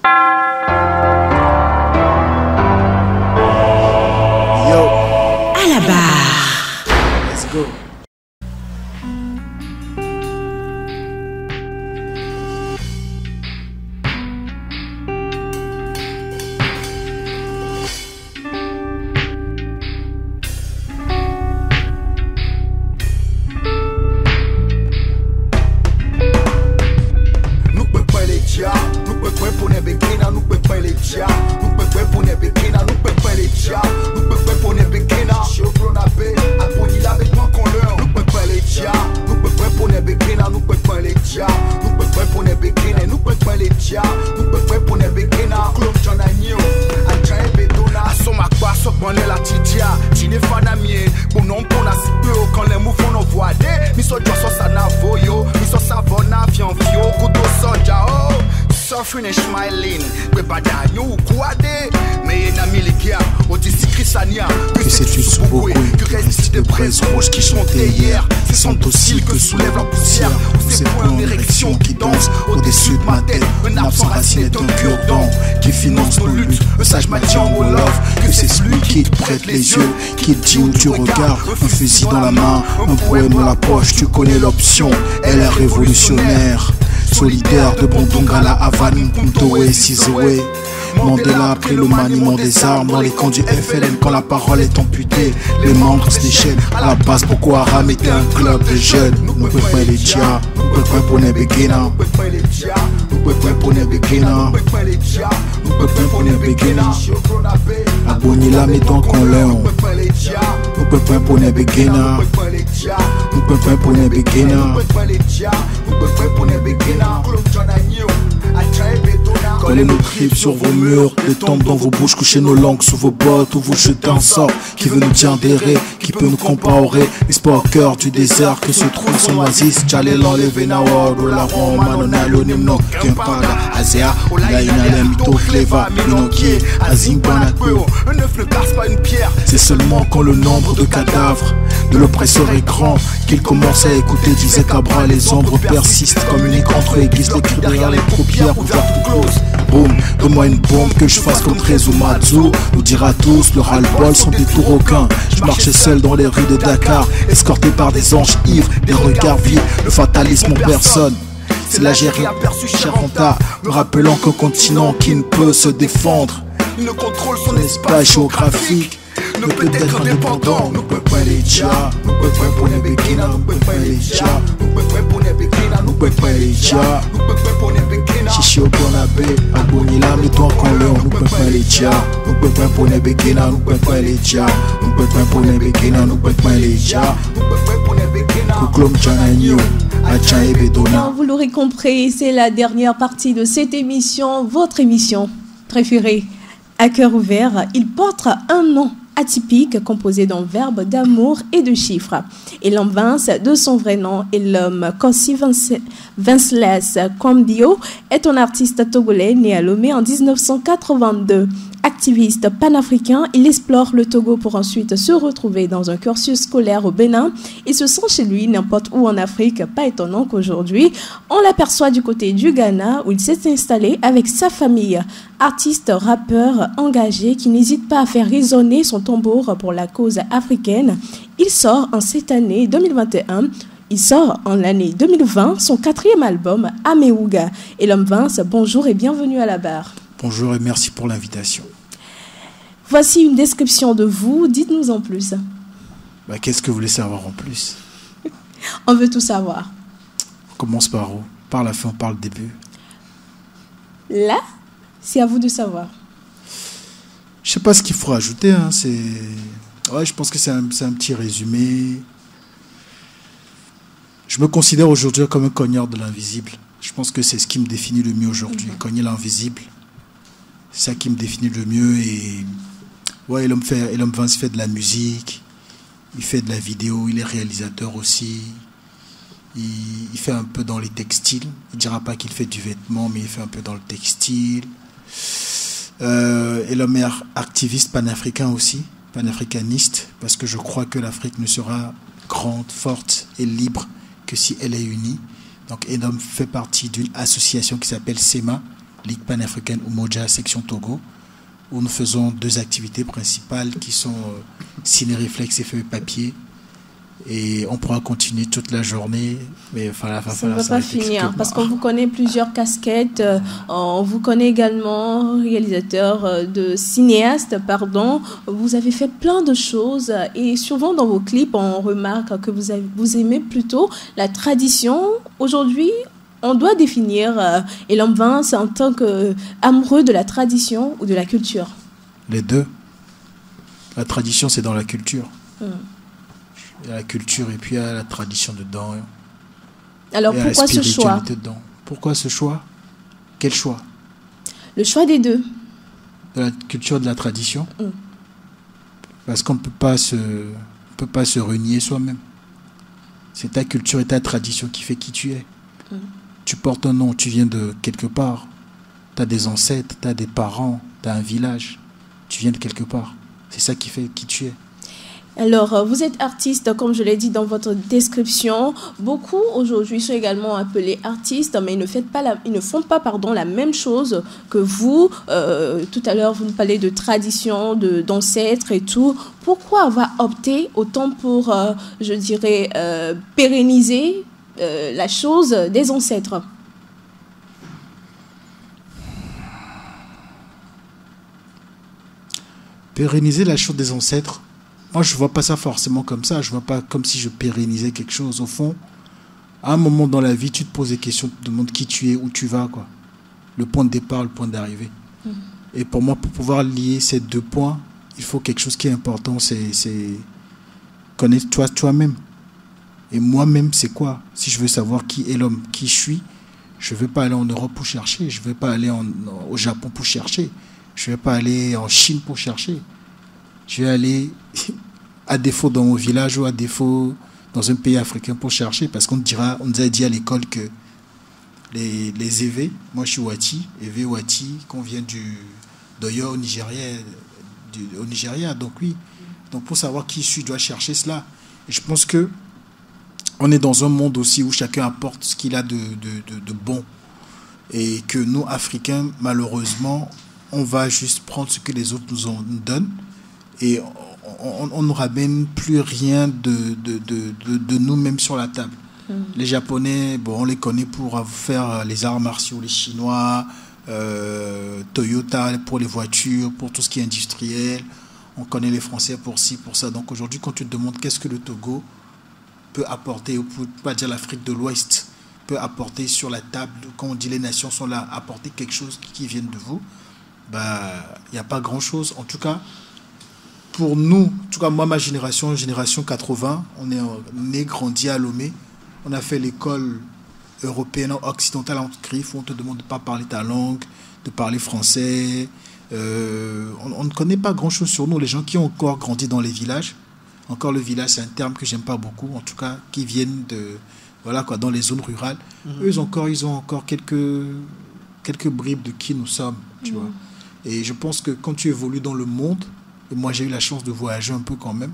Yo, à la barre. Let's go. Que c'est une sous-beaucoup que restent de braises rouges qui chantaient hier. Ces sons dociles que soulève la poussière. C'est pour une érection qui danse au-dessus de ma tête. Un arbre sans racine est un cure-dent qui finance nos luttes. Un sage m'a dit en Wolof que c'est celui qui te prête les yeux, qui te dit où tu regardes. Un fusil dans la main, un poème dans la poche. Tu connais l'option, elle est révolutionnaire. Solidaire de Bandung à la Havane, Puntoé, Sizoé. Mandela a pris le maniement des armes dans les camps du FLN quand la parole est amputée. Les membres se déchaînent à la base. Boko Haram était un club de jeunes. Nous ne pouvons pas les dia, nous ne pouvons pas pour les beginners. Nous ne pouvons pas pour les beginners. Nous ne pouvons pas pour les beginners. Abonne la mettons qu'on l'aime. Nous ne pouvons pas pour les beginners. Nous ne pouvons pas pour les beginners. Nous ne pouvons pas pour les beginners. Collez nos tripes sur vos murs, les tombes dans vos bouches, couchez nos langues sous vos bottes, ou vous jetez un sort qui veut nous dire d'errer, qui peut nous comparer. L'espoir au cœur du désert que se trouve son oasis. J'allais l'enlever na word, ou la Roma, non alonim no kempaga, Azea, ou la inalem, mito cleva, minokie, azimbana kweo. Un œuf ne casse pas une pierre, c'est seulement quand le nombre de cadavres de l'oppresseur est grand qu'il commence à écouter, disait Cabral. Les ombres persistent, communiquent entre eux, aiguisent le cri derrière les paupières ouvertes ou closes. Boum, donne-moi une bombe que je fasse contre Rezumatsu. Nous dira tous, le ras-le-bol sont des tourrequins. Je marchais seul dans les rues de Dakar, escorté par des anges ivres, des regards vides, le fatalisme en personne. C'est l'Algérie aperçue Charenta, me rappelant qu'un continent qui ne peut se défendre, il ne contrôle son espace géographique, ne peut être indépendant. Nous pouvons pas les dia, nous pouvons pas pour les beginners. Nous pouvons pas les dia, nous pouvons pas pour les beginners. Nous pouvons pas les dia, nous pouvons pas pour les beginners. Chichi au Bonabé, abonne la mets-toi en l'air. Nous pouvons pas les dia, nous pouvons pas pour les beginners. Nous pouvons pas les dia, nous pouvons pas pour les beginners. Nous pouvons pas les dia, nous pouvons pas pour les beginners. Kuklom Jananyo, Achae Bedona. Vous l'aurez compris, c'est la dernière partie de cette émission, votre émission préférée. À cœur ouvert, il porte un nom atypique composé d'un verbe d'amour et de chiffres. Et l'homme Vince, de son vrai nom, et l'homme Kossi Vincelès Kwambio, est un artiste togolais né à Lomé en 1982. Activiste panafricain, il explore le Togo pour ensuite se retrouver dans un cursus scolaire au Bénin et se sent chez lui n'importe où en Afrique. Pas étonnant qu'aujourd'hui, on l'aperçoit du côté du Ghana où il s'est installé avec sa famille. Artiste, rappeur engagé qui n'hésite pas à faire résonner son tambour pour la cause africaine. Il sort en cette année 2021. Il sort en l'année 2020 son 4e album, Améouga. Et l'homme Vince, bonjour et bienvenue à la barre. Bonjour et merci pour l'invitation. Voici une description de vous, dites-nous en plus. Qu'est-ce que vous voulez savoir en plus? On veut tout savoir. On commence par où? Par la fin, par le début? Là, c'est à vous de savoir. Je ne sais pas ce qu'il faut ajouter. Hein. Je pense que c'est un petit résumé. Je me considère aujourd'hui comme un cogneur de l'invisible. Je pense que c'est ce qui me définit le mieux aujourd'hui. Cogner l'invisible. C'est ça qui me définit le mieux. Et l'homme Vince fait de la musique, il fait de la vidéo, il est réalisateur aussi. Il fait un peu dans les textiles. Il ne dira pas qu'il fait du vêtement, mais il fait un peu dans le textile. Et l'homme est activiste panafricain aussi, panafricaniste, parce que je crois que l'Afrique ne sera grande, forte et libre que si elle est unie. Donc Edom fait partie d'une association qui s'appelle SEMA, Ligue panafricaine Umoja, section Togo, où nous faisons 2 activités principales qui sont ciné-réflexe et feuille papier. Et on pourra continuer toute la journée, mais ça ne va pas finir parce qu'on vous connaît plusieurs casquettes. On vous connaît également réalisateur de cinéaste, pardon. Vous avez fait plein de choses et souvent dans vos clips, on remarque que vous aimez plutôt la tradition. Aujourd'hui, on doit définir Elam Vince en tant qu'amoureux de la tradition ou de la culture. Les deux. La tradition, c'est dans la culture. Il y a la culture et puis il y a la tradition dedans. Alors pourquoi ce choix? Pourquoi ce choix? Quel choix? Le choix des deux. De la culture et de la tradition. Parce qu'on ne peut pas se renier soi-même. C'est ta culture et ta tradition qui fait qui tu es. Tu portes un nom, tu viens de quelque part. Tu as des ancêtres, tu as des parents, tu as un village. Tu viens de quelque part. C'est ça qui fait qui tu es. Alors, vous êtes artiste, comme je l'ai dit dans votre description. Beaucoup aujourd'hui sont également appelés artistes, mais ils ne font pas la même chose que vous. Tout à l'heure, vous nous parlez de tradition, d'ancêtres et tout. Pourquoi avoir opté autant pour, pérenniser la chose des ancêtres? Pérenniser la chose des ancêtres? Moi, je ne vois pas ça forcément comme ça. Je ne vois pas comme si je pérennisais quelque chose. Au fond, à un moment dans la vie, tu te poses des questions, tu te demandes qui tu es, où tu vas, quoi. Le point de départ, le point d'arrivée. Et pour moi, pour pouvoir lier ces 2 points, il faut quelque chose qui est important, c'est connaître toi-même. Et moi-même, c'est quoi? Si je veux savoir qui est l'homme, qui je suis, je ne vais pas aller en Europe pour chercher. Je ne vais pas aller au Japon pour chercher. Je ne vais pas aller en Chine pour chercher. Je vais aller, à défaut dans mon village ou à défaut dans un pays africain pour chercher, parce qu'on nous a dit à l'école que les Evé, moi je suis Wati, Evé Wati, qu'on vient d'Oyo au Nigeria, donc oui. Donc pour savoir qui je suis, je dois chercher cela. Et je pense que on est dans un monde aussi où chacun apporte ce qu'il a de bon. Et que nous, Africains, malheureusement, on va juste prendre ce que les autres nous donnent. Et on ne ramène plus rien de nous-mêmes sur la table. Les Japonais, on les connaît pour faire les arts martiaux, les Chinois, Toyota pour les voitures, pour tout ce qui est industriel. On connaît les Français pour ci, pour ça. Donc aujourd'hui, quand tu te demandes qu'est-ce que le Togo peut apporter, ou pour pas dire l'Afrique de l'Ouest, peut apporter sur la table, quand on dit les nations sont là, apporter quelque chose qui vienne de vous, il n'y a pas grand-chose. En tout cas, pour nous, en tout cas moi, ma génération 80, on est né, grandi à Lomé. On a fait l'école européenne, occidentale en griffe, où on te demande de ne pas parler ta langue, de parler français. On ne connaît pas grand-chose sur nous, les gens qui ont encore grandi dans les villages. Encore le village, c'est un terme que j'aime pas beaucoup, en tout cas, qui viennent dans les zones rurales. Eux, ils ont encore quelques bribes de qui nous sommes, tu vois. Et je pense que quand tu évolues dans le monde, et moi j'ai eu la chance de voyager un peu quand même,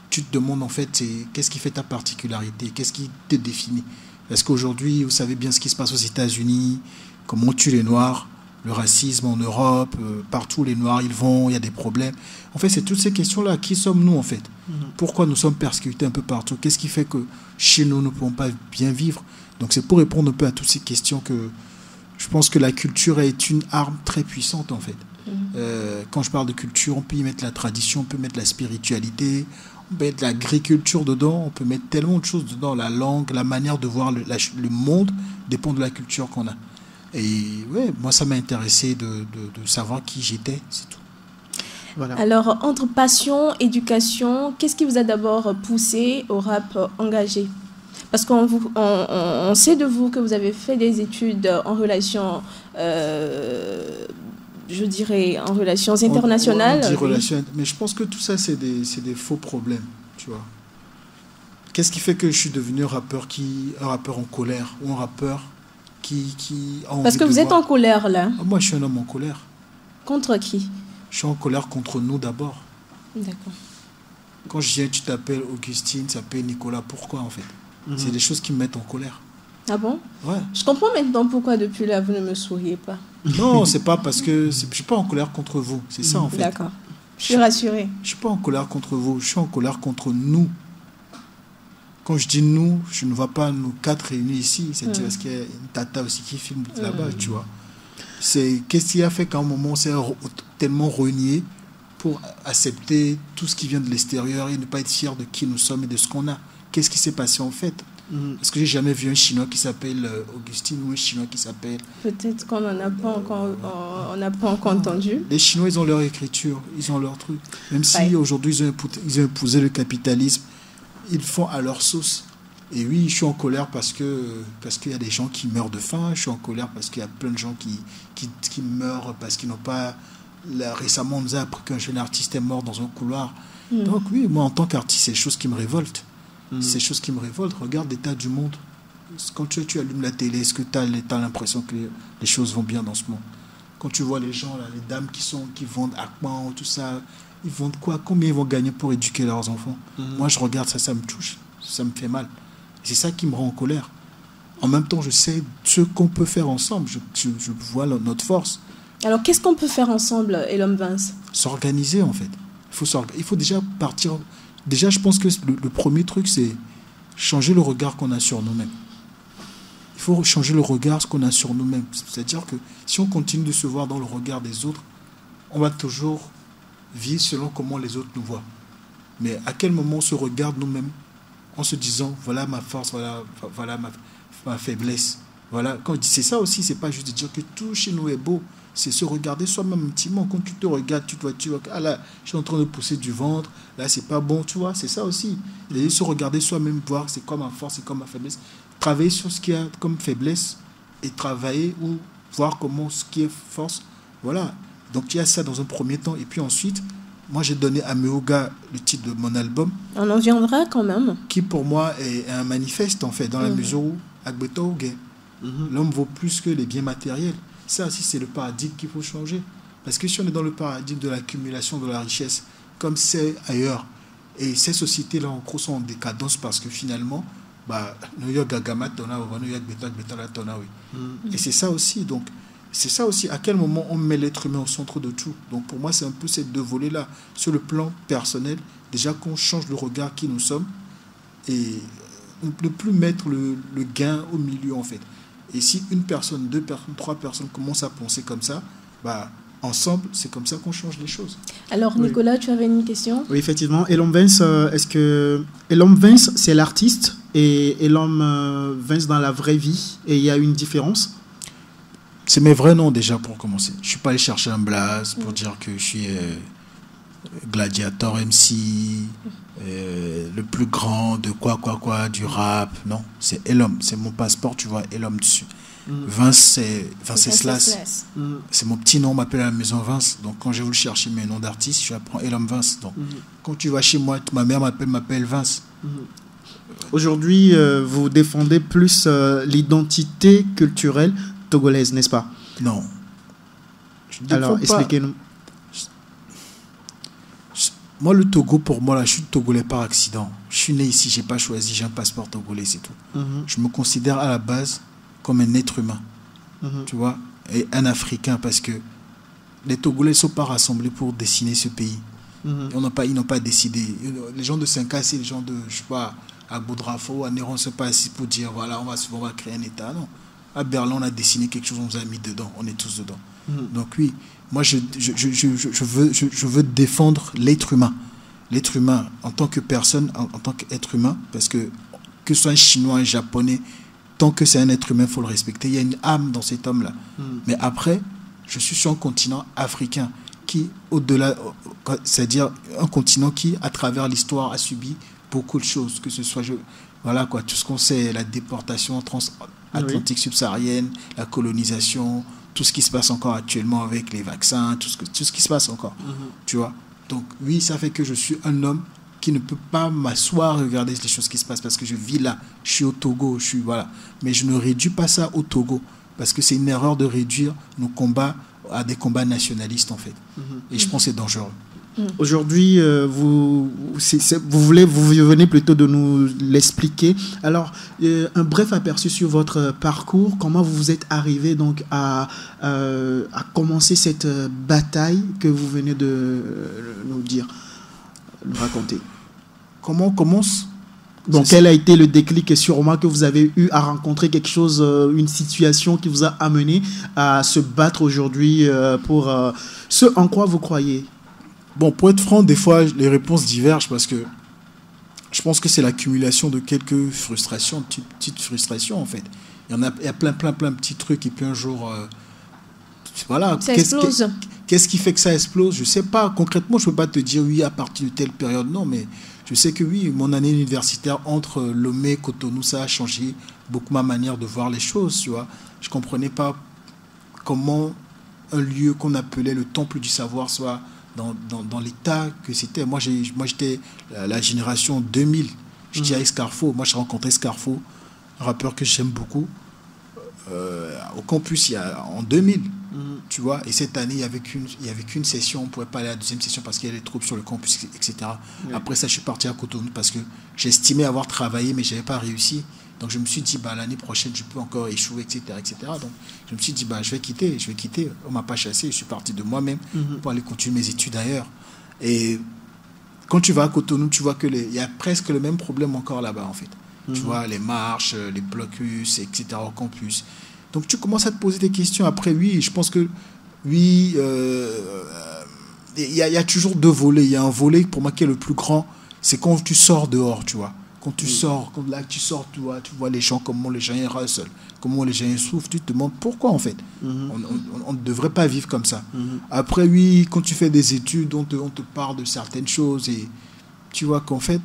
tu te demandes en fait qu'est-ce qui fait ta particularité, qu'est-ce qui te définit. Parce qu'aujourd'hui, vous savez bien ce qui se passe aux États-Unis, comment on tue les Noirs, le racisme en Europe, partout les Noirs ils vont, il y a des problèmes. En fait, c'est toutes ces questions-là. Qui sommes-nous en fait? Pourquoi nous sommes persécutés un peu partout? Qu'est-ce qui fait que chez nous, nous ne pouvons pas bien vivre? Donc c'est pour répondre un peu à toutes ces questions que je pense que la culture est une arme très puissante en fait. Quand je parle de culture, on peut y mettre la tradition, on peut mettre la spiritualité, on peut mettre l'agriculture dedans, on peut mettre tellement de choses dedans, la langue, la manière de voir le monde dépend de la culture qu'on a. Et ouais, moi ça m'a intéressé de savoir qui j'étais, c'est tout. Voilà. Alors, entre passion, éducation, qu'est-ce qui vous a d'abord poussé au rap engagé? Parce qu'on sait de vous que vous avez fait des études en relations, en relations internationales. On dit relations, mais je pense que tout ça, c'est des faux problèmes, tu vois. Qu'est-ce qui fait que je suis devenu un rappeur en colère, ou un rappeur qui a envie Parce que vous êtes en colère, là. Moi, je suis un homme en colère. Contre qui? Je suis en colère contre nous d'abord. D'accord. Quand je viens, tu t'appelles Augustine, tu t'appelles Nicolas, pourquoi en fait? C'est des choses qui me mettent en colère. Ah bon? Ouais. Je comprends maintenant pourquoi depuis là vous ne me souriez pas. Non, c'est pas parce que je suis pas en colère contre vous. C'est ça en fait. D'accord. Je suis rassurée. Je suis pas en colère contre vous. Je suis en colère contre nous. Quand je dis nous, je ne vois pas nous 4 réunis ici. C'est parce qu'il y a une tata aussi qui filme là-bas, tu vois. C'est qu'est-ce qui a fait qu'à un moment on s'est tellement renié pour accepter tout ce qui vient de l'extérieur et ne pas être fier de qui nous sommes et de ce qu'on a. Qu'est-ce qui s'est passé en fait? Parce que j'ai jamais vu un Chinois qui s'appelle Augustine ou un Chinois qui s'appelle... Peut-être qu'on n'en a pas encore, on n'a pas encore entendu. Les Chinois, ils ont leur écriture, ils ont leur truc. Même si aujourd'hui ils ont épousé le capitalisme, ils font à leur sauce. Et oui, je suis en colère parce qu'il y a des gens qui meurent de faim. Je suis en colère parce qu'il y a plein de gens qui meurent parce qu'ils n'ont pas... Là, récemment, on nous a appris qu'un jeune artiste est mort dans un couloir. Donc oui, moi en tant qu'artiste, c'est des choses qui me révoltent. Ces choses qui me révoltent. Regarde l'état du monde. Quand tu allumes la télé, est-ce que tu as l'impression que les choses vont bien dans ce monde? Quand tu vois les gens, là, les dames qui vendent Akman, tout ça, ils vendent quoi? Combien ils vont gagner pour éduquer leurs enfants? Moi, je regarde ça, ça me touche. Ça me fait mal. C'est ça qui me rend en colère. En même temps, je sais ce qu'on peut faire ensemble. Je vois notre force. Alors, qu'est-ce qu'on peut faire ensemble, Elom Vince? S'organiser, en fait. Il faut déjà partir... Déjà, je pense que le premier truc, c'est changer le regard qu'on a sur nous-mêmes. Il faut changer le regard qu'on a sur nous-mêmes. C'est-à-dire que si on continue de se voir dans le regard des autres, on va toujours vivre selon comment les autres nous voient. Mais à quel moment on se regarde nous-mêmes en se disant, voilà ma force, voilà ma faiblesse. Voilà. Quand je dis c'est ça aussi, c'est pas juste de dire que tout chez nous est beau. C'est se regarder soi-même intimement. Quand tu te regardes, tu vois, ah là, je suis en train de pousser du ventre, là, c'est pas bon, tu vois, c'est ça aussi. Et se regarder soi-même, voir c'est quoi ma force, c'est quoi ma faiblesse. Travailler sur ce qui a comme faiblesse et travailler ou voir comment ce qui est force. Voilà. Donc, il y a ça dans un premier temps. Et puis ensuite, moi, j'ai donné à Meoga le titre de mon album. On en viendra quand même. Qui, pour moi, est un manifeste, en fait, dans la mesure où Agbeto Oge, l'homme vaut plus que les biens matériels. Ça aussi, c'est le paradigme qu'il faut changer. Parce que si on est dans le paradigme de l'accumulation de la richesse, comme c'est ailleurs, et ces sociétés-là, en gros, sont en décadence parce que finalement, New York Gagamat, New York Betala, et c'est ça aussi. Donc, c'est ça aussi. À quel moment on met l'être humain au centre de tout? Donc, pour moi, c'est un peu ces deux volets-là. Sur le plan personnel, déjà qu'on change le regard qui nous sommes et ne plus mettre le gain au milieu, en fait. Et si une personne, 2 personnes, 3 personnes commencent à penser comme ça, ensemble, c'est comme ça qu'on change les choses. Alors, Nicolas, tu avais une question? Oui, effectivement. Elom Vince, est-ce que Elom Vince, c'est l'artiste et Elom Vince dans la vraie vie, et il y a une différence? C'est mes vrais noms déjà pour commencer. Je ne suis pas allé chercher un blaze pour dire que je suis Gladiator MC, le plus grand de quoi, du rap. Non, c'est Elom, c'est mon passeport, tu vois, Elom dessus. Vince, c'est Slas. C'est mon petit nom, on m'appelle à la maison Vince. Donc quand je voulu chercher mes noms d'artistes, je apprends Elom Vince. Donc quand tu vas chez moi, ma mère m'appelle Vince. Aujourd'hui, vous défendez plus l'identité culturelle togolaise, n'est-ce pas? Non. Alors, expliquez-nous. Moi, le Togo, pour moi, là, je suis togolais par accident. Je suis né ici, je n'ai pas choisi, j'ai un passeport togolais, c'est tout. Je me considère à la base comme un être humain, tu vois, et un Africain, parce que les Togolais ne sont pas rassemblés pour dessiner ce pays. Ils n'ont pas décidé. Les gens de 5A, les gens de, je sais pas, à Boudrafo, à Néron, ne sont pas assis pour dire, voilà, on va créer un État. Non. À Berlin, on a dessiné quelque chose, on nous a mis dedans, on est tous dedans. Donc oui, moi, je veux défendre l'être humain. L'être humain en tant que personne, en tant qu'être humain, parce que ce soit un Chinois, un Japonais, tant que c'est un être humain, il faut le respecter. Il y a une âme dans cet homme-là. Mais après, je suis sur un continent africain qui, au-delà, c'est-à-dire un continent qui, à travers l'histoire, a subi beaucoup de choses, que ce soit, voilà quoi, tout ce qu'on sait, la déportation transatlantique subsaharienne, la colonisation, tout ce qui se passe encore actuellement avec les vaccins, tout ce qui se passe encore, tu vois. Donc oui, ça fait que je suis un homme qui ne peut pas m'asseoir et regarder les choses qui se passent parce que je vis là, je suis au Togo, voilà. Mais je ne réduis pas ça au Togo parce que c'est une erreur de réduire nos combats à des combats nationalistes en fait. Et je pense que c'est dangereux. Aujourd'hui, vous venez plutôt de nous l'expliquer. Alors, un bref aperçu sur votre parcours. Comment vous vous êtes arrivé donc à commencer cette bataille que vous venez de nous raconter? Comment on commence? Donc, quel a été le déclic, et sûrement que vous avez eu à rencontrer quelque chose, une situation qui vous a amené à se battre aujourd'hui pour ce en quoi vous croyez? Bon, pour être franc, des fois, les réponses divergent parce que je pense que c'est l'accumulation de quelques frustrations, petites frustrations en fait. Il y a plein de petits trucs et puis un jour, voilà. Ça explose. Qu'est-ce qui fait que ça explose? Je ne sais pas. Concrètement, je ne peux pas te dire oui à partir de telle période, non, mais je sais que oui, mon année universitaire entre Lomé et Cotonou, ça a changé beaucoup ma manière de voir les choses, tu vois. Je ne comprenais pas comment un lieu qu'on appelait le temple du savoir soit dans l'état que c'était. Moi, j'étais la génération 2000. Je dis avec Scarfo. Moi, j'ai rencontré Scarfo, un rappeur que j'aime beaucoup, au campus en 2000. Tu vois, et cette année, il y avait qu'une session, on ne pouvait pas aller à la deuxième session parce qu'il y avait des troubles sur le campus, etc. Oui. Après ça, je suis parti à Cotonou parce que j'estimais avoir travaillé, mais je n'avais pas réussi. Donc, je me suis dit, l'année prochaine, je peux encore échouer, etc., etc. Donc, je me suis dit, je vais quitter. On ne m'a pas chassé, je suis parti de moi-même pour aller continuer mes études ailleurs. Et quand tu vas à Cotonou, tu vois qu'il y a presque le même problème encore là-bas, en fait. Tu vois, les marches, les blocus, etc., au campus. Donc, tu commences à te poser des questions. Après, oui, je pense que, oui, il y a toujours deux volets. Il y a un volet, pour moi, qui est le plus grand. C'est quand tu sors dehors, tu vois. Quand tu sors, tu vois les gens, comment les gens y restent, comment les gens y souffrent. Tu te demandes pourquoi, en fait. On ne devrait pas vivre comme ça. Après, oui, quand tu fais des études, on te parle de certaines choses. Et tu vois qu'en fait,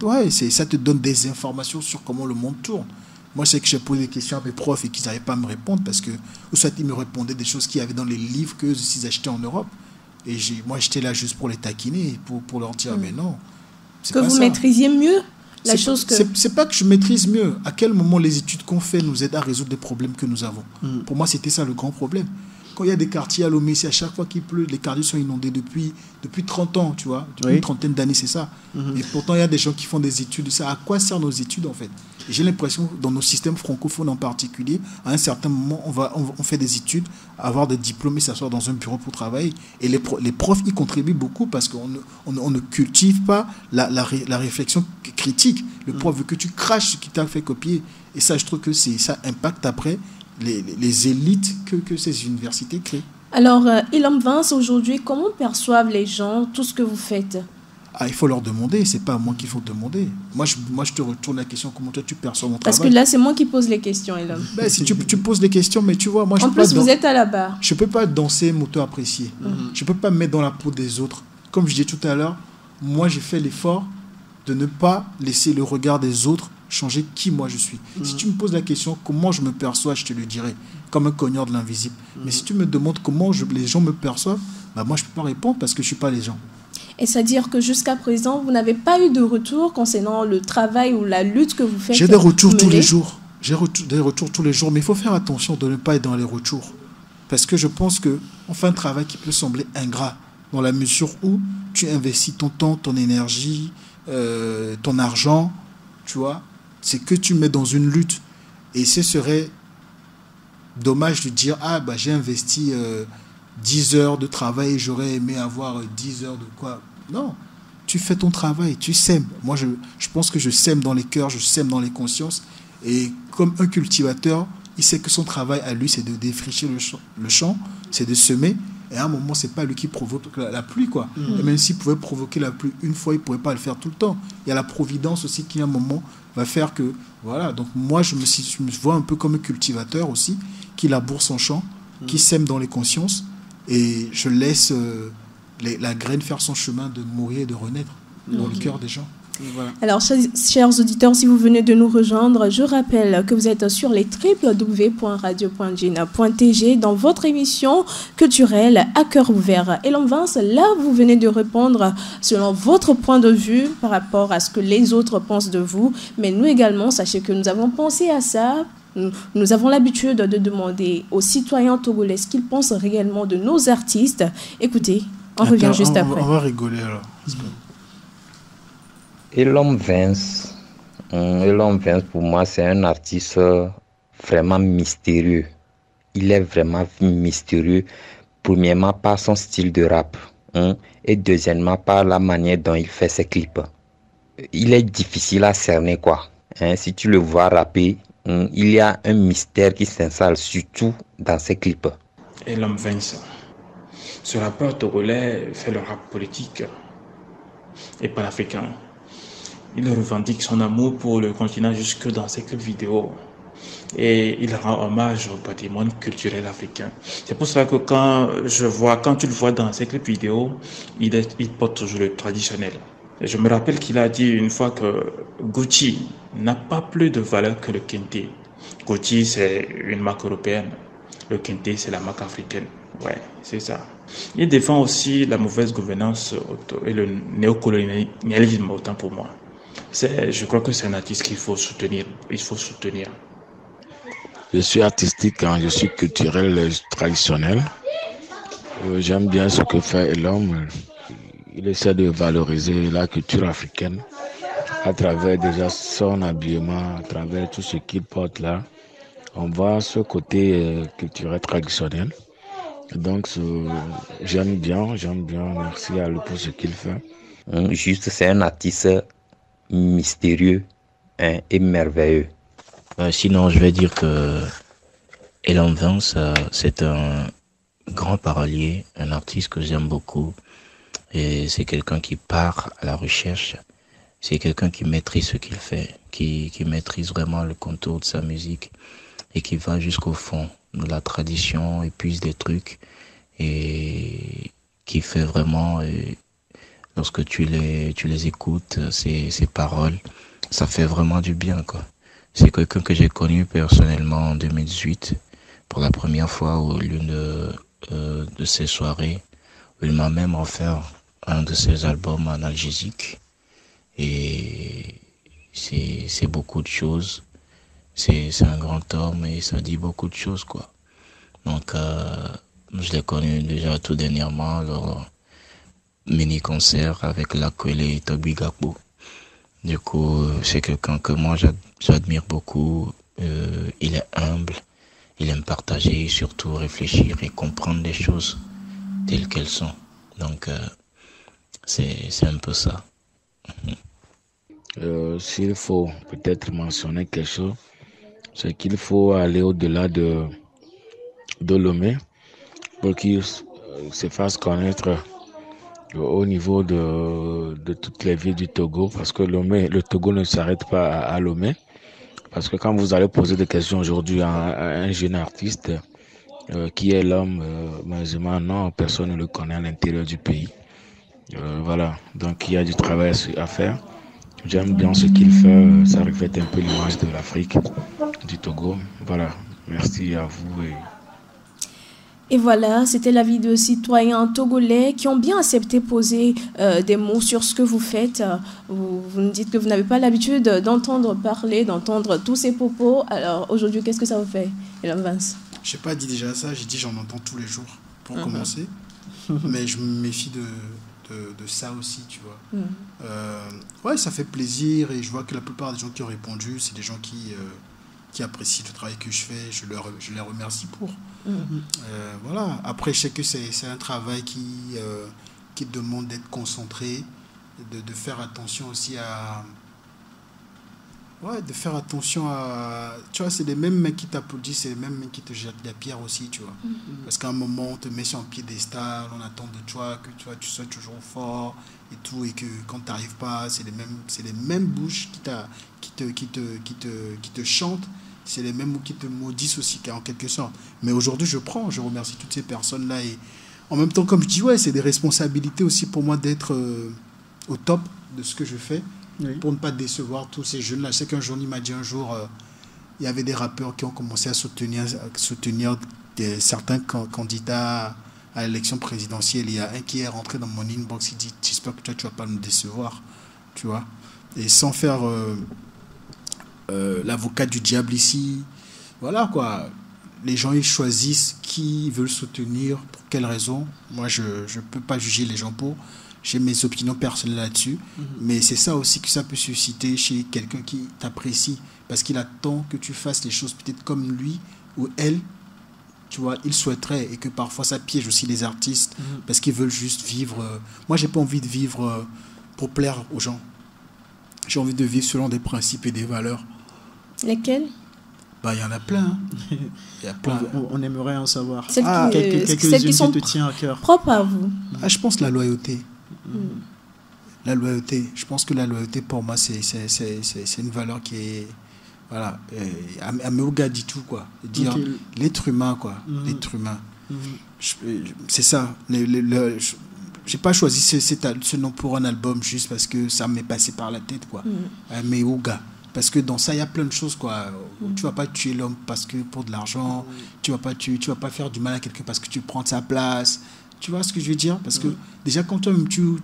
ça te donne des informations sur comment le monde tourne. Moi, c'est que j'ai posé des questions à mes profs et qu'ils n'arrivaient pas à me répondre parce que, ou soit ils me répondaient des choses qu'il y avait dans les livres qu'eux ils achetaient en Europe. Et moi, j'étais là juste pour les taquiner, pour leur dire, mais non. Que vous maîtrisiez mieux la chose que... C'est pas que je maîtrise mieux. À quel moment les études qu'on fait nous aident à résoudre des problèmes que nous avons? Pour moi, c'était ça le grand problème. Quand il y a des quartiers à Lomé, c'est à chaque fois qu'il pleut, les quartiers sont inondés depuis 30 ans, tu vois. Depuis une trentaine d'années, c'est ça. Et pourtant, il y a des gens qui font des études. Ça, à quoi servent nos études, en fait? Et j'ai l'impression, dans nos systèmes francophones en particulier, à un certain moment, on fait des études, avoir des diplômes et s'asseoir dans un bureau pour travailler. Et les profs y contribuent beaucoup parce qu'on ne cultive pas la réflexion critique. Le prof veut que tu craches ce qui t'a fait copier. Et ça, je trouve que ça impacte après les élites que ces universités créent. Alors, Ilom Vince, aujourd'hui, comment perçoivent les gens tout ce que vous faites? Il faut leur demander, c'est pas à moi qu'il faut demander. Moi, je te retourne la question, comment toi tu perçois mon travail? Parce que là, c'est moi qui pose les questions, Ilom. Si tu poses les questions, mais tu vois, moi, en plus, vous êtes à la barre. Je peux pas danser, m'auto-apprécier. Je peux pas me mettre dans la peau des autres. Comme je disais tout à l'heure, moi, j'ai fait l'effort de ne pas laisser le regard des autres changer qui moi je suis. Si tu me poses la question comment je me perçois, je te le dirai, comme un cogneur de l'invisible. Mais si tu me demandes comment les gens me perçoivent, moi je ne peux pas répondre parce que je ne suis pas les gens. Et c'est-à-dire que jusqu'à présent, vous n'avez pas eu de retour concernant le travail ou la lutte que vous faites? J'ai des retours tous les jours. J'ai des retours tous les jours, mais il faut faire attention de ne pas être dans les retours. Parce que je pense qu'on fait un travail qui peut sembler ingrat, dans la mesure où tu investis ton temps, ton énergie, ton argent, tu vois. C'est que tu mets dans une lutte. Et ce serait dommage de dire, j'ai investi 10 heures de travail et j'aurais aimé avoir 10 heures de quoi. Non, tu fais ton travail, tu sèmes. Moi, je pense que je sème dans les cœurs, je sème dans les consciences. Et comme un cultivateur, il sait que son travail à lui, c'est de défricher le champ, c'est de semer. Et à un moment, c'est pas lui qui provoque la pluie, quoi. Et même s'il pouvait provoquer la pluie une fois, il ne pourrait pas le faire tout le temps. Il y a la providence aussi qui, à un moment, va faire que... Voilà, donc moi, je me vois un peu comme un cultivateur aussi, qui laboure son champ, qui sème dans les consciences, et je laisse la graine faire son chemin de mourir et de renaître dans le cœur des gens. Voilà. Alors, chers auditeurs, si vous venez de nous rejoindre, je rappelle que vous êtes sur les www.radio.gina.tg dans votre émission culturelle à cœur ouvert. Et Ilom Vince, là, vous venez de répondre selon votre point de vue par rapport à ce que les autres pensent de vous. Mais nous également, sachez que nous avons pensé à ça. Nous avons l'habitude de demander aux citoyens togolais ce qu'ils pensent réellement de nos artistes. Écoutez, On revient juste après. On va rigoler alors. Elom Vince, pour moi, c'est un artiste vraiment mystérieux. Il est vraiment mystérieux, premièrement par son style de rap, et deuxièmement par la manière dont il fait ses clips. Il est difficile à cerner, quoi. Si tu le vois rapper, il y a un mystère qui s'installe, surtout dans ses clips. Elom Vince, ce rappeur togolais fait le rap politique et panafricain. Il revendique son amour pour le continent jusque dans ses clips vidéo. Et il rend hommage au patrimoine culturel africain. C'est pour cela que quand tu le vois dans ses clips vidéo, il porte toujours le traditionnel. Et je me rappelle qu'il a dit une fois que Gucci n'a pas plus de valeur que le Kente. Gucci, c'est une marque européenne. Le Kente, c'est la marque africaine. Ouais, c'est ça. Il défend aussi la mauvaise gouvernance et le néocolonialisme, autant pour moi. Je crois que c'est un artiste qu'il faut soutenir. Il faut soutenir. Je suis artistique, je suis culturel, traditionnel. J'aime bien ce que fait l'homme. Il essaie de valoriser la culture africaine à travers déjà son habillement, à travers tout ce qu'il porte là. On voit ce côté culturel traditionnel. Donc, j'aime bien. Merci à lui pour ce qu'il fait. Juste, c'est un artiste mystérieux et merveilleux. Sinon, je vais dire que Elom Vince, c'est un grand parolier, un artiste que j'aime beaucoup. Et c'est quelqu'un qui part à la recherche. C'est quelqu'un qui maîtrise ce qu'il fait, qui maîtrise vraiment le contour de sa musique et qui va jusqu'au fond de la tradition, épuise des trucs et qui fait vraiment, lorsque tu les écoutes, ces paroles, ça fait vraiment du bien, quoi. C'est quelqu'un que j'ai connu personnellement en 2018 pour la première fois au lieu de ces soirées. Il m'a même offert un de ses albums analgésiques et c'est beaucoup de choses. C'est un grand homme et ça dit beaucoup de choses, quoi. Donc je l'ai connu déjà tout dernièrement lors mini-concert avec Lakwele et Toby Gakpo. Du coup, c'est quelqu'un que moi j'admire beaucoup. Il est humble, il aime partager, surtout réfléchir et comprendre les choses telles qu'elles sont. Donc, c'est un peu ça. S'il faut peut-être mentionner quelque chose, c'est qu'il faut aller au-delà de Lomé pour qu'il se fasse connaître au niveau de toutes les villes du Togo, parce que le Togo ne s'arrête pas à Lomé. Parce que quand vous allez poser des questions aujourd'hui à un jeune artiste, qui est l'homme, malheureusement, non, personne ne le connaît à l'intérieur du pays. Voilà, donc il y a du travail à faire. J'aime bien ce qu'il fait, ça reflète un peu l'image de l'Afrique, du Togo. Voilà, merci à vous. Et voilà, c'était l'avis de citoyens togolais qui ont bien accepté poser des mots sur ce que vous faites. Vous nous dites que vous n'avez pas l'habitude d'entendre parler, d'entendre tous ces propos. Alors aujourd'hui, qu'est-ce que ça vous fait, Elom Vince? Je n'ai pas dit déjà ça, j'ai dit j'en entends tous les jours pour commencer. Mais je me méfie de ça aussi, tu vois. Ouais, ça fait plaisir et je vois que la plupart des gens qui ont répondu, c'est des gens qui apprécient le travail que je fais. Je les remercie pour. Voilà. Après, je sais que c'est un travail qui demande d'être concentré, de faire attention aussi à... Ouais, de faire attention à... Tu vois, c'est les mêmes mecs qui t'applaudissent, c'est les mêmes mecs qui te jettent la pierre aussi, tu vois. Parce qu'à un moment, on te met sur un piédestal, on attend de toi que tu sois toujours fort et tout, et que quand tu n'arrives pas, c'est les mêmes bouches qui te chantent, c'est les mêmes qui te maudissent aussi, en quelque sorte. Mais aujourd'hui, je remercie toutes ces personnes-là. Et en même temps, comme je dis, ouais, c'est des responsabilités aussi pour moi d'être au top de ce que je fais. Oui. Pour ne pas décevoir tous ces jeunes-là. Je sais qu'un jour, il m'a dit un jour, il y avait des rappeurs qui ont commencé à soutenir certains candidats à l'élection présidentielle. Il y a un qui est rentré dans mon inbox, il dit « J'espère que toi, tu ne vas pas nous décevoir. » Tu vois. Et sans faire l'avocat du diable ici, voilà quoi. les gens ils choisissent qui ils veulent soutenir, pour quelles raisons. Moi, je ne peux pas juger les gens pour. J'ai mes opinions personnelles là-dessus. Mais c'est ça aussi que ça peut susciter chez quelqu'un qui t'apprécie. Parce qu'il attend que tu fasses les choses peut-être comme lui ou elle, tu vois, il souhaiterait. Et que parfois, ça piège aussi les artistes parce qu'ils veulent juste vivre. Moi, j'ai pas envie de vivre pour plaire aux gens. J'ai envie de vivre selon des principes et des valeurs. Lesquels? Bah, il y en a plein. Il y a plein. On aimerait en savoir. Celles qui sont te tiennent à cœur. Propres à vous. Je pense la loyauté. La loyauté. Je pense que la loyauté, pour moi, c'est une valeur qui est... Voilà. Améouga dit tout, quoi. Dire l'être humain, quoi. L'être humain. C'est ça. J'ai pas choisi ce nom pour un album juste parce que ça m'est passé par la tête, quoi. Améouga. Parce que dans ça, il y a plein de choses, quoi. Tu vas pas tuer l'homme parce que pour de l'argent. Tu vas pas faire du mal à quelqu'un parce que tu prends sa place. Tu vois ce que je veux dire? Parce que déjà, quand toi-même, tu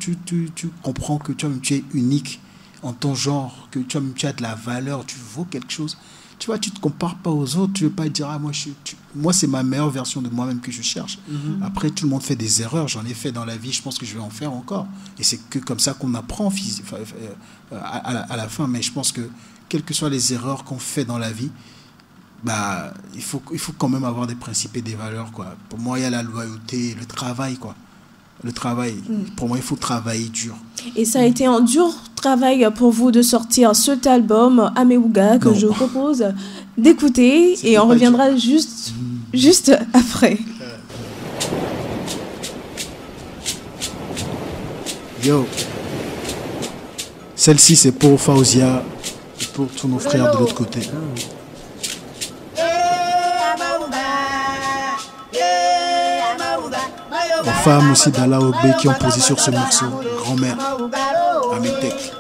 comprends que toi-même, tu es unique en ton genre, que toi-même, tu as de la valeur, tu vaux quelque chose. Tu vois, tu te compares pas aux autres. Tu veux pas dire, moi, c'est ma meilleure version de moi-même que je cherche. Après, tout le monde fait des erreurs. J'en ai fait dans la vie. Je pense que je vais en faire encore. Et c'est que comme ça qu'on apprend à la fin. Mais je pense que, quelles que soient les erreurs qu'on fait dans la vie, bah, il faut quand même avoir des principes et des valeurs, quoi. Pour moi, il y a la loyauté, le travail, quoi. Le travail. Pour moi, il faut travailler dur. Et ça a été un dur travail pour vous de sortir cet album Améouga que je vous propose d'écouter et on reviendra juste après. Yo. Celle-ci, c'est pour Fauzia et pour tous nos frères de l'autre côté. Les femmes aussi d'Ala Ogbe qui ont posé sur ce morceau. Grand-mère, Amitek,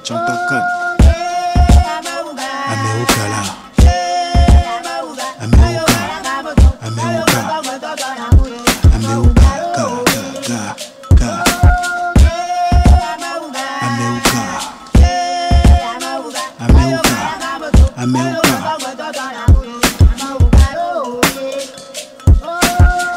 Chantakan, Améoukala, Améouka, Améouka, Améouka, Améouka, Améouka, Améouka.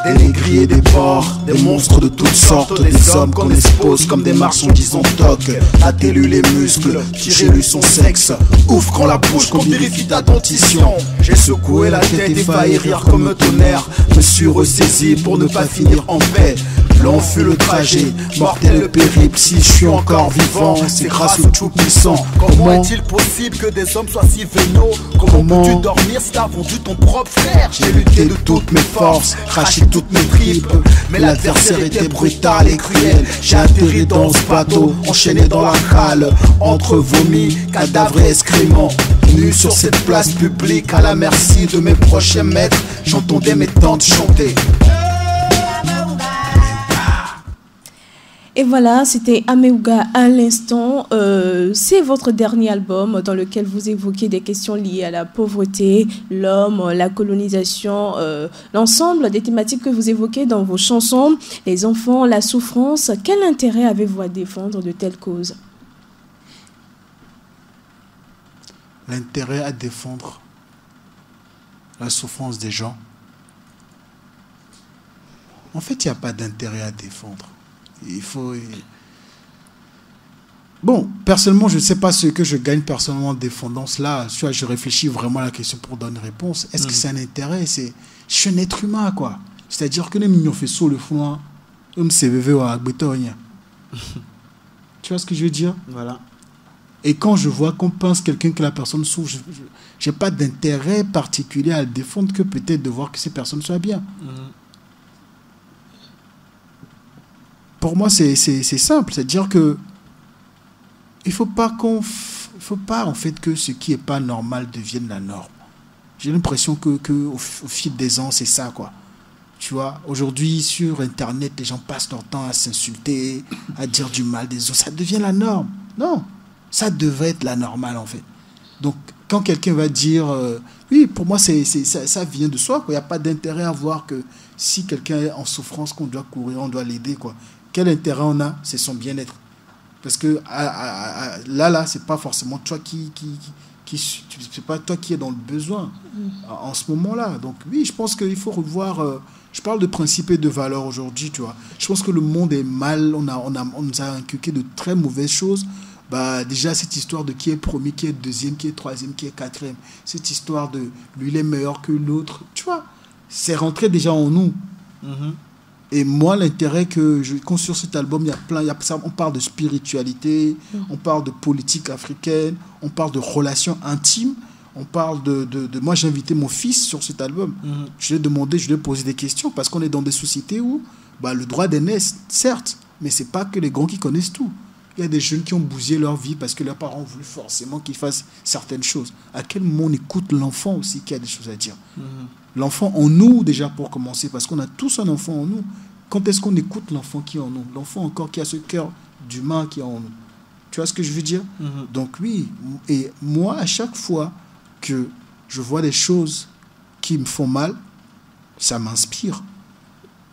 Des négris et des porcs, des monstres de toutes sortes, des hommes qu'on expose comme des marchandises en toc. Attelue les muscles, tirez-lui son sexe, ouvre la bouche qu'on vérifie ta dentition. J'ai secoué la tête et failli rire comme un tonnerre, me suis ressaisi pour ne pas finir en paix. Long fut le trajet, mortel le périple, si je suis encore vivant, c'est grâce au Tout-Puissant. Comment est-il possible que des hommes soient si vénaux? Comment peux-tu dormir si t'as vendu ton propre frère? J'ai lutté de toutes mes forces, craché toutes mes tripes, mais l'adversaire était brutal et cruel. J'ai atterri dans ce bateau, enchaîné dans la cale, entre vomis, cadavres et excréments. Nu sur cette place publique, à la merci de mes prochains maîtres, j'entendais mes tantes chanter. Et voilà, c'était Améouga à l'instant. C'est votre dernier album dans lequel vous évoquez des questions liées à la pauvreté, l'homme, la colonisation, l'ensemble des thématiques que vous évoquez dans vos chansons, les enfants, la souffrance. Quel intérêt avez-vous à défendre de telles causes? L'intérêt à défendre la souffrance des gens. En fait, il n'y a pas d'intérêt à défendre. Il faut... Bon, personnellement, je ne sais pas ce que je gagne personnellement en défendant cela. Je réfléchis vraiment à la question pour donner une réponse. Est-ce que c'est un intérêt? Je suis un être humain, quoi. C'est-à-dire que les mignons fait saut le fond, me CVV ou à Gbetonia. Tu vois ce que je veux dire? Voilà. Et quand je vois qu'on pense quelqu'un que la personne souffre, je n'ai pas d'intérêt particulier à le défendre que peut-être de voir que ces personnes soient bien. Pour moi, c'est simple. C'est-à-dire que il faut pas en fait que ce qui est pas normal devienne la norme. J'ai l'impression que au fil des ans, c'est ça, quoi. Tu vois, aujourd'hui, sur Internet, les gens passent leur temps à s'insulter, à dire du mal des autres. Ça devient la norme. Non, ça devrait être la normale, en fait. Donc, quand quelqu'un va dire... oui, pour moi, ça vient de soi, quoi. Il n'y a pas d'intérêt à voir que si quelqu'un est en souffrance, qu'on doit courir, on doit l'aider, quoi. Quel intérêt on a? C'est son bien-être. Parce que là, c'est pas forcément toi qui c'est pas toi qui es dans le besoin en ce moment-là. Donc oui, je pense qu'il faut revoir. Je parle de principes et de valeurs aujourd'hui, tu vois. Je pense que le monde est mal. On nous a inculqué de très mauvaises choses. Bah, déjà, cette histoire de qui est premier, qui est deuxième, qui est troisième, qui est quatrième. Cette histoire de lui, il est meilleur que l'autre. Tu vois, c'est rentré déjà en nous. Et moi, l'intérêt que je compte sur cet album, on parle de spiritualité, on parle de politique africaine, on parle de relations intimes, on parle de moi, j'ai invité mon fils sur cet album. Je lui ai demandé, je lui ai posé des questions, parce qu'on est dans des sociétés où le droit des naisses, certes, mais c'est pas que les grands qui connaissent tout. Il y a des jeunes qui ont bousillé leur vie parce que leurs parents ont voulu forcément qu'ils fassent certaines choses. À quel moment on écoute l'enfant aussi qui a des choses à dire? L'enfant en nous, déjà, pour commencer, parce qu'on a tous un enfant en nous. Quand est-ce qu'on écoute l'enfant qui est en nous? L'enfant encore qui a ce cœur d'humain qui est en nous. Tu vois ce que je veux dire? Donc oui, et moi, à chaque fois que je vois des choses qui me font mal, ça m'inspire.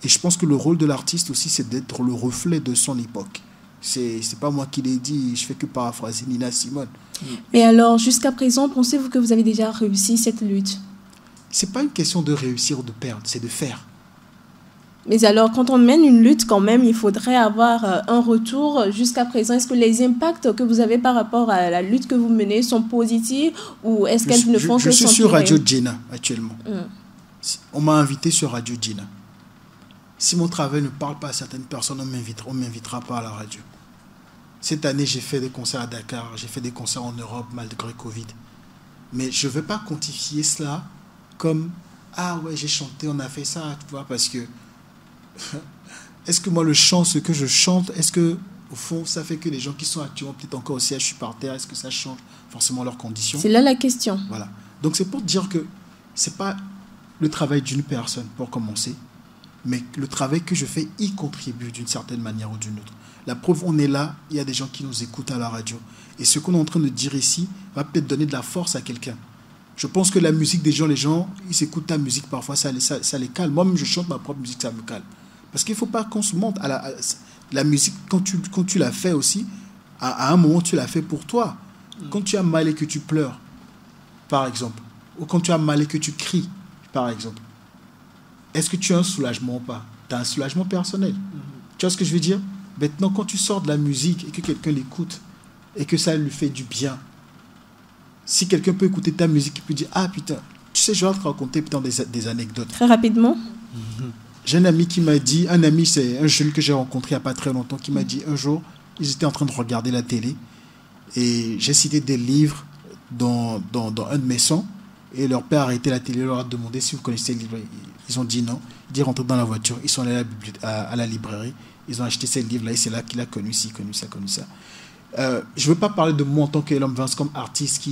Et je pense que le rôle de l'artiste aussi, c'est d'être le reflet de son époque. C'est pas moi qui l'ai dit, je fais que paraphraser Nina Simone. Mais alors, jusqu'à présent, pensez-vous que vous avez déjà réussi cette lutte? C'est pas une question de réussir ou de perdre, c'est de faire. Mais alors, quand on mène une lutte, quand même, il faudrait avoir un retour. Jusqu'à présent, est-ce que les impacts que vous avez par rapport à la lutte que vous menez sont positifs ou est-ce qu'elles ne font que s'empirer? Je suis sur Radio Djena actuellement. On m'a invité sur Radio Djena. Si mon travail ne parle pas à certaines personnes, on m'invitera pas à la radio. Cette année, j'ai fait des concerts à Dakar, j'ai fait des concerts en Europe malgré Covid. Mais je ne veux pas quantifier cela comme « Ah ouais, j'ai chanté, on a fait ça », tu vois, parce que est-ce que moi, le chant, ce que je chante, est-ce que, au fond, ça fait que les gens qui sont actuellement peut-être encore au CHU par terre, est-ce que ça change forcément leurs conditions? C'est là la question. Voilà. Donc, c'est pour dire que ce n'est pas le travail d'une personne, pour commencer, mais le travail que je fais y contribue d'une certaine manière ou d'une autre. La preuve, on est là, il y a des gens qui nous écoutent à la radio. Et ce qu'on est en train de dire ici va peut-être donner de la force à quelqu'un. Je pense que la musique des gens, les gens, ils écoutent ta musique, parfois ça les calme. Moi-même, je chante ma propre musique, ça me calme. Parce qu'il ne faut pas qu'on se monte à la musique, quand tu la fais aussi, à un moment, tu la fais pour toi. Quand tu as mal et que tu pleures, par exemple, ou quand tu as mal et que tu cries, par exemple, est-ce que tu as un soulagement ou pas? Tu as un soulagement personnel. Tu vois ce que je veux dire? Maintenant, quand tu sors de la musique et que quelqu'un l'écoute et que ça lui fait du bien, si quelqu'un peut écouter ta musique, il peut dire « Ah putain, tu sais, je vais te raconter putain, des anecdotes. » Très rapidement. J'ai un ami qui m'a dit, un ami, c'est un jeune que j'ai rencontré il n'y a pas très longtemps, qui m'a dit un jour, ils étaient en train de regarder la télé et j'ai cité des livres dans un de mes sons et leur père a arrêté la télé, leur a demandé si vous connaissez les livres. Ils ont dit non. Ils dit rentrez dans la voiture, ils sont allés à la librairie, ils ont acheté ces livres-là et c'est là qu'il a connu ci, connu ça, connu ça. Je ne veux pas parler de moi en tant qu'Elom Vance comme artiste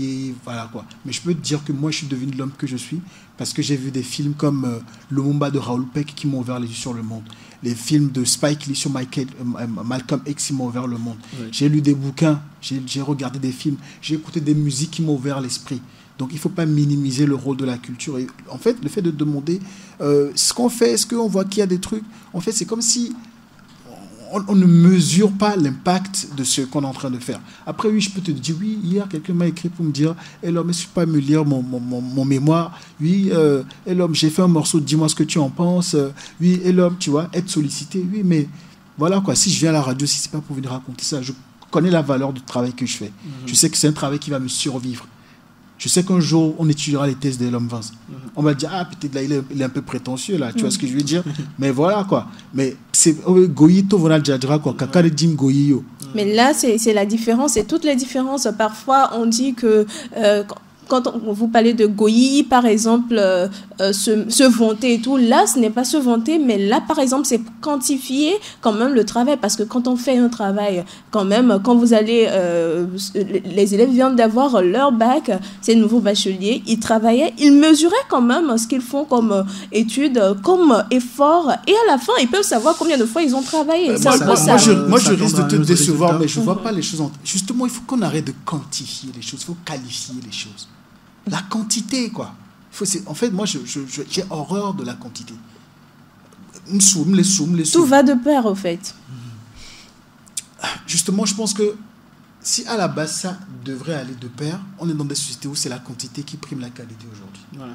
voilà quoi. Mais je peux te dire que moi je suis devenu l'homme que je suis parce que j'ai vu des films comme Lumumba de Raoul Peck qui m'ont ouvert les yeux sur le monde. Les films de Spike Lee sur Malcolm X qui m'ont ouvert le monde. Oui. J'ai lu des bouquins, j'ai regardé des films, j'ai écouté des musiques qui m'ont ouvert l'esprit. Donc il ne faut pas minimiser le rôle de la culture. Et en fait, le fait de demander ce qu'on fait, est-ce qu'on voit qu'il y a des trucs? En fait, c'est comme si on ne mesure pas l'impact de ce qu'on est en train de faire. Après, oui, je peux te dire, oui, hier, quelqu'un m'a écrit pour me dire « Hey l'homme, est-ce que tu peux pas me lire mon mémoire? Oui, hey l'homme, j'ai fait un morceau, dis-moi ce que tu en penses. Oui, hey l'homme, tu vois, être sollicité. Oui, mais voilà quoi, si je viens à la radio, si c'est pas pour venir raconter ça, je connais la valeur du travail que je fais. Je sais que c'est un travail qui va me survivre. Je sais qu'un jour, on étudiera les thèses de l'homme Vance. On va dire, ah, peut-être là, il est un peu prétentieux, là. Tu vois ce que je veux dire? Mais voilà, quoi. Mais c'est Goyito, voilà, quoi. Kakare dim Goyo. Mais là, c'est la différence. C'est toutes les différences. Parfois, on dit que quand vous parlez de Goyi, par exemple, se vanter et tout, là, ce n'est pas se vanter, mais là, par exemple, c'est quantifier quand même le travail. Parce que quand on fait un travail, quand même, quand vous allez... les élèves viennent d'avoir leur bac, ces nouveaux bacheliers, ils travaillaient, ils mesuraient quand même ce qu'ils font comme études, comme effort, et à la fin, ils peuvent savoir combien de fois ils ont travaillé. Moi, je risque de te décevoir, mais je ne vois pas les choses... Justement, il faut qu'on arrête de quantifier les choses, il faut qualifier les choses. La quantité, quoi. En fait, moi, j'ai horreur de la quantité. Les soum. Tout va de pair, au fait. Justement, je pense que si à la base ça devrait aller de pair, on est dans des sociétés où c'est la quantité qui prime la qualité aujourd'hui. Voilà.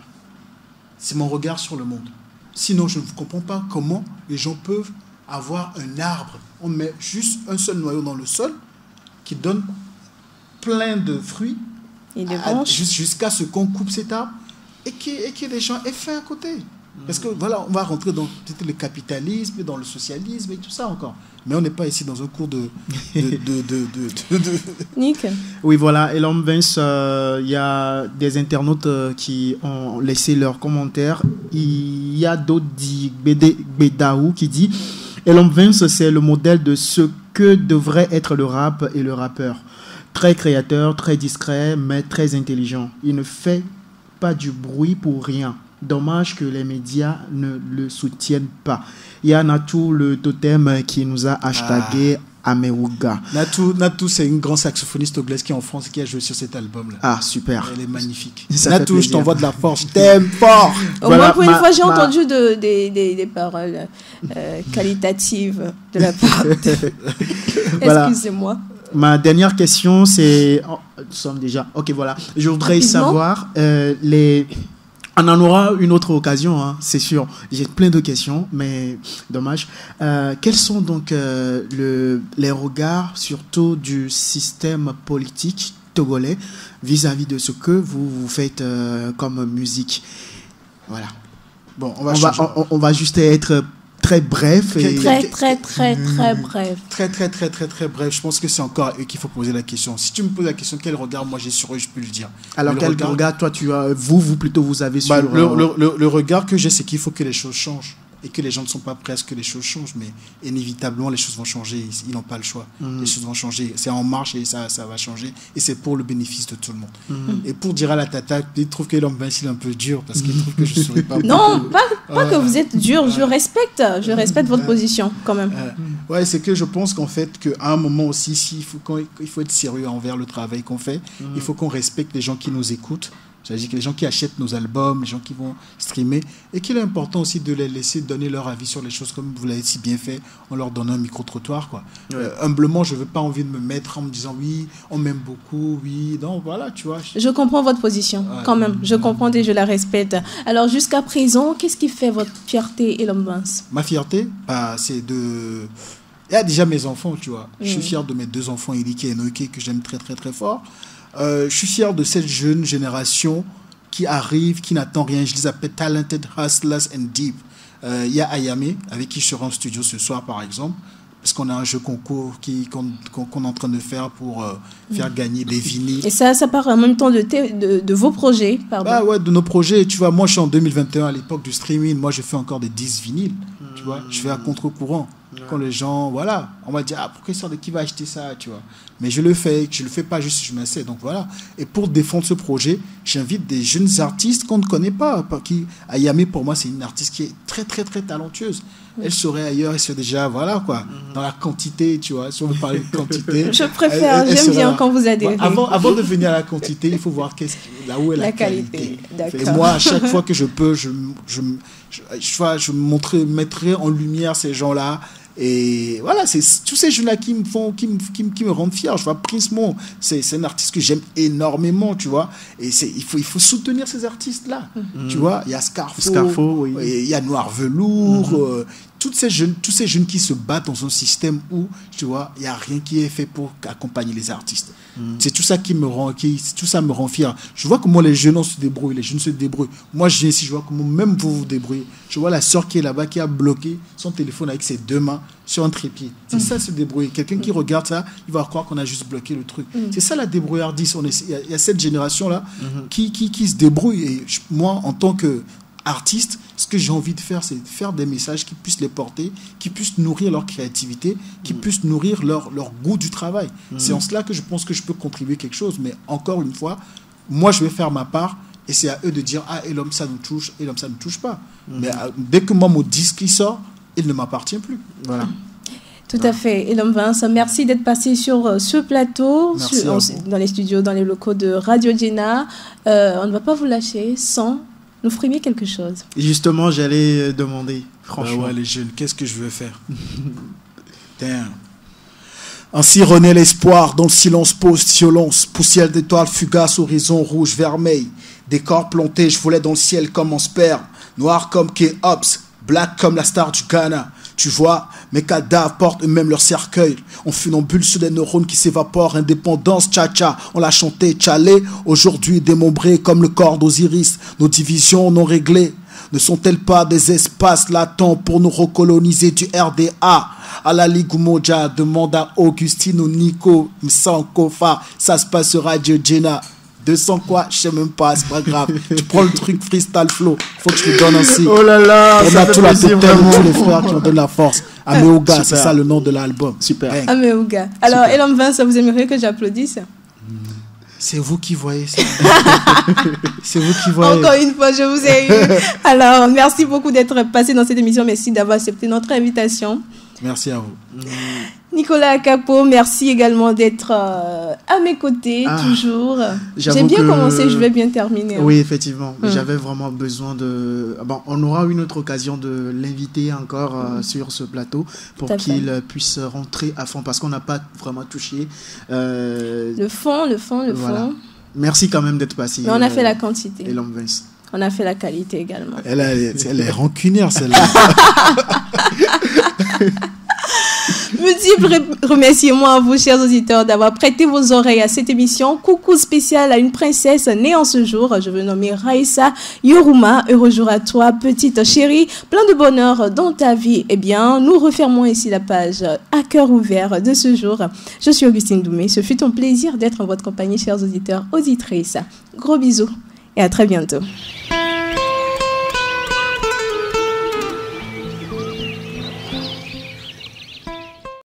C'est mon regard sur le monde. Sinon, je ne comprends pas comment les gens peuvent avoir un arbre. On met juste un seul noyau dans le sol qui donne plein de fruits Et de branches. jusqu'à ce qu'on coupe cet arbre et que les gens aient faim à côté. Parce que voilà, on va rentrer dans le capitalisme, dans le socialisme et tout ça encore. Mais on n'est pas ici dans un cours de Nick. Oui, voilà. Et l'homme Vince, il y a des internautes qui ont laissé leurs commentaires. Il y a d'autres dit Bedaou qui dit et l'homme Vince, c'est le modèle de ce que devrait être le rap et le rappeur. Très créateur, très discret, mais très intelligent. Il ne fait pas du bruit pour rien. Dommage que les médias ne le soutiennent pas. Il y a Natou, le totem, qui nous a hashtagué Ameruga. Natou, c'est une grande saxophoniste anglaise qui est en France et qui a joué sur cet album-là. Ah, super. Elle est magnifique. Natou, je t'envoie de la force. Je t'aime fort. Au moins, pour une fois, j'ai entendu des paroles qualitatives de la part de... Voilà. Excusez-moi. Ma dernière question, c'est... Oh, nous sommes déjà... Ok, voilà. Je voudrais savoir On en aura une autre occasion, hein, c'est sûr. J'ai plein de questions, mais dommage. Quels sont donc les regards, surtout du système politique togolais, vis-à-vis de ce que vous faites comme musique? Voilà. Bon, on va juste être très bref. Très bref. Très bref. Je pense que c'est encore à eux qu'il faut poser la question. Si tu me poses la question, quel regard moi j'ai sur eux, je peux le dire. Alors, quel regard toi tu as, vous avez sur... Le regard que j'ai, c'est qu'il faut que les choses changent. Et que les gens ne sont pas prêts à ce que les choses changent. Mais inévitablement, les choses vont changer. Ils n'ont pas le choix. Les choses vont changer. C'est en marche et ça va changer. Et c'est pour le bénéfice de tout le monde. Et pour dire à la tata, il trouve que l'homme Vinci est un peu dur parce qu'il trouve que je ne souris pas. Non, pas que vous êtes dur. Je respecte votre position quand même. Ouais, c'est que je pense qu'en fait, qu'à un moment aussi, il faut être sérieux envers le travail qu'on fait. Il faut qu'on respecte les gens qui nous écoutent. C'est-à-dire que les gens qui achètent nos albums, les gens qui vont streamer, et qu'il est important aussi de les laisser donner leur avis sur les choses comme vous l'avez si bien fait, en leur donnant un micro-trottoir, quoi. Ouais. Humblement, je n'ai pas envie de me mettre en me disant oui, on m'aime beaucoup, oui, non, voilà, tu vois. Je comprends votre position, quand même. Je comprends et je la respecte. Alors, jusqu'à présent, qu'est-ce qui fait votre fierté, Elon Vince? Ma fierté, c'est de... Il y a déjà mes enfants, tu vois. Je suis fier de mes 2 enfants, Elike et Noike, que j'aime très, très, très fort. Je suis fier de cette jeune génération qui arrive, qui n'attend rien. Je les appelle Talented Hustlers and Deep. Il y a Ayame, avec qui je serai en studio ce soir, par exemple, parce qu'on a un jeu concours qu'on est en train de faire pour faire gagner des vinyles. Et ça part en même temps de vos projets, pardon. Bah ouais, de nos projets. Tu vois, moi, je suis en 2021, à l'époque du streaming. Moi, je fais encore des 10 vinyles. Tu vois, je fais à contre-courant. Quand les gens, voilà, on va dire, pourquoi ça, qui va acheter ça, tu vois. Mais je le fais pas juste, je m'essaie, donc voilà. Et pour défendre ce projet, j'invite des jeunes artistes qu'on ne connaît pas. Ayame, pour moi, c'est une artiste qui est très, très, très talentueuse. Elle serait ailleurs, elle serait déjà, voilà, quoi, dans la quantité, tu vois, si on veut parler de quantité. Je préfère, j'aime bien quand vous adhérez. Avant de venir à la quantité, il faut voir là où est la qualité. Et moi, à chaque fois que je peux, je mettrai en lumière ces gens-là. Et voilà, c'est tous ces jeunes-là qui me rendent fier. Je vois Prismo, c'est un artiste que j'aime énormément, tu vois. Et il faut soutenir ces artistes-là, tu vois. Il y a Scarfo, oui. Il y a Noir Velours, tous ces jeunes qui se battent dans un système où, tu vois, il n'y a rien qui est fait pour accompagner les artistes. C'est tout ça tout ça me rend fier. Je vois comment les jeunes se débrouillent, les jeunes se débrouillent. Moi, je viens ici, je vois comment même vous débrouillez. Je vois la sœur qui est là-bas, qui a bloqué son téléphone avec ses 2 mains sur un trépied. C'est ça, se débrouiller. Quelqu'un qui regarde ça, il va croire qu'on a juste bloqué le truc. C'est ça, la débrouillardise. Il y a cette génération-là qui se débrouille. Et moi, en tant qu'artiste, ce que j'ai envie de faire, c'est faire des messages qui puissent les porter, qui puissent nourrir leur créativité, qui puissent nourrir leur goût du travail. C'est en cela que je pense que je peux contribuer quelque chose. Mais encore une fois, moi, je vais faire ma part. Et c'est à eux de dire, et l'homme ça nous touche, et l'homme ça ne touche pas. Mais dès que moi, mon disque sort, il ne m'appartient plus. Voilà. Tout à fait. Elon Vince, merci d'être passé sur ce plateau, dans les studios, dans les locaux de Radio Djena. On ne va pas vous lâcher sans nous frimer quelque chose. Justement, j'allais demander, franchement. Ouais, les jeunes, qu'est-ce que je veux faire? Damn. Ainsi renaît l'espoir, dans le silence post-violence, poussière d'étoiles fugaces, horizon rouge, vermeil. Décor planté, je volais dans le ciel comme en sperme, noir comme K-Ops, black comme la star du Ghana. Tu vois, mes cadavres portent eux-mêmes leur cercueil. On funambule sur des neurones qui s'évaporent. Indépendance, tcha-tcha, on l'a chanté, tchalé. Aujourd'hui démembré comme le corps d'Osiris. Nos divisions non réglées ne sont-elles pas des espaces latents pour nous recoloniser du RDA à la Ligue Umoja? Demande à Augustine ou Nico Msankofa. Ça se passe sur Radio Jenna. 200 quoi? Je sais même pas, c'est pas grave. Tu prends le truc freestyle flow. Faut que je te donne aussi. Oh là là, on a tout la totale de tous les frères qui ont donné la force. Améouga, c'est ça le nom de l'album. Super. Améouga. Alors, Elam Vince, vous aimeriez que j'applaudisse? C'est vous qui voyez ça. C'est vous qui voyez. Encore une fois, je vous ai eu. Alors, merci beaucoup d'être passé dans cette émission. Merci d'avoir accepté notre invitation. Merci à vous. Nicolas Capo, merci également d'être à mes côtés, toujours. J'ai bien commencé, je vais bien terminer. Oui, effectivement. J'avais vraiment besoin de... Bon, on aura une autre occasion de l'inviter encore sur ce plateau pour qu'il puisse rentrer à fond, parce qu'on n'a pas vraiment touché... Le fond. Voilà. Merci quand même d'être passé. Mais on a fait la quantité. Et l'homme Vince. On a fait la qualité également. Elle est rancunière, celle-là. Multiples remerciements à vous, chers auditeurs, d'avoir prêté vos oreilles à cette émission. Coucou spécial à une princesse née en ce jour. Je veux nommer Raïssa Yoruma. Heureux jour à toi, petite chérie. Plein de bonheur dans ta vie. Eh bien, nous refermons ici la page à cœur ouvert de ce jour. Je suis Augustine Doumé. Ce fut un plaisir d'être en votre compagnie, chers auditeurs, auditrices. Gros bisous et à très bientôt.